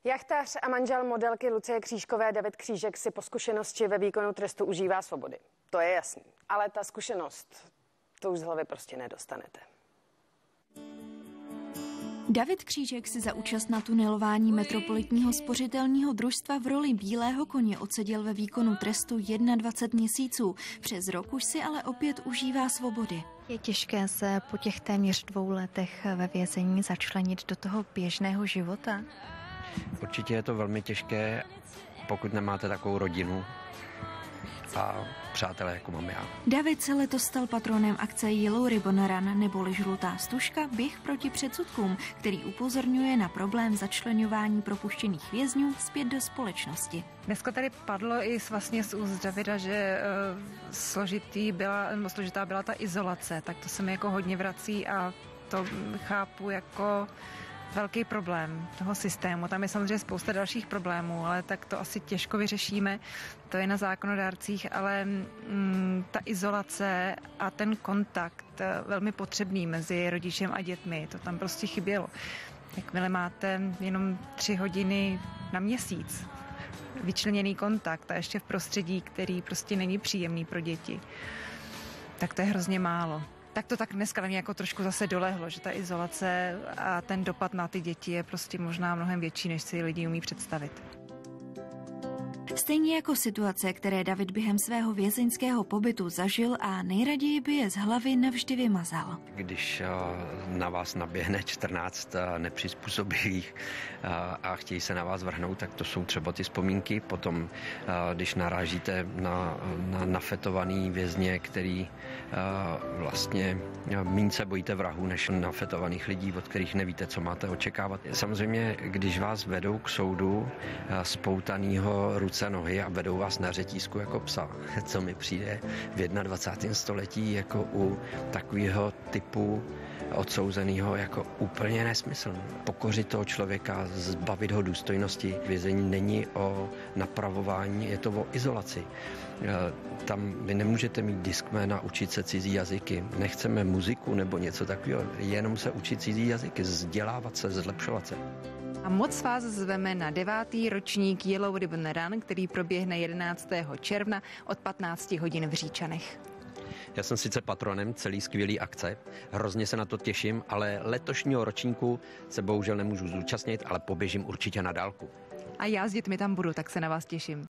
Jachtař a manžel modelky Lucie Křížkové David Křížek si po zkušenosti ve výkonu trestu užívá svobody. To je jasný. Ale ta zkušenost, to už z hlavy prostě nedostanete. David Křížek si za účast na tunelování Metropolitního spořitelního družstva v roli bílého koně odseděl ve výkonu trestu 21 měsíců. Přes rok už si ale opět užívá svobody. Je těžké se po těch téměř 2 letech ve vězení začlenit do toho běžného života? Určitě je to velmi těžké, pokud nemáte takovou rodinu a přátelé, jako mám já. David se letos stal patronem akce Yellow Ribbon Run neboli žlutá stužka, běh proti předsudkům, který upozorňuje na problém začleňování propuštěných vězňů zpět do společnosti. Dneska tady padlo i vlastně z úst Davida, že složitá byla ta izolace, tak to se mi jako hodně vrací a to chápu jako velký problém toho systému. Tam je samozřejmě spousta dalších problémů, ale tak to asi těžko vyřešíme. To je na zákonodárcích, ale ta izolace a ten kontakt velmi potřebný mezi rodičem a dětmi, to tam prostě chybělo. Jakmile máte jenom 3 hodiny na měsíc vyčleněný kontakt a ještě v prostředí, který prostě není příjemný pro děti, tak to je hrozně málo. Tak to tak dneska na mě jako trošku zase dolehlo, že ta izolace a ten dopad na ty děti je prostě možná mnohem větší, než si lidi umí představit. Stejně jako situace, které David během svého vězeňského pobytu zažil a nejraději by je z hlavy navždy vymazal. Když na vás naběhne 14 nepřizpůsobivých a chtějí se na vás vrhnout, tak to jsou třeba ty vzpomínky. Potom, když narážíte na nafetovaný vězně, který vlastně míň se bojíte vrahů, než nafetovaných lidí, od kterých nevíte, co máte očekávat. Samozřejmě, když vás vedou k soudu spoutanýho ruce nohy a vedou vás na řetízku jako psa, co mi přijde v 21. století jako u takového typu odsouzeného jako úplně nesmysl. Pokořit toho člověka, zbavit ho důstojnosti. Vězení není o napravování, je to o izolaci. Tam vy nemůžete mít diskmén a učit se cizí jazyky. Nechceme muziku nebo něco takového, jenom se učit cizí jazyky, vzdělávat se, zlepšovat se. A moc vás zveme na 9. ročník Yellow Ribbon Run, který proběhne 11. června od 15 hodin v Říčanech. Já jsem sice patronem celý skvělý akce, hrozně se na to těším, ale letošního ročníku se bohužel nemůžu zúčastnit, ale poběžím určitě na dálku. A já s dětmi tam budu, tak se na vás těším.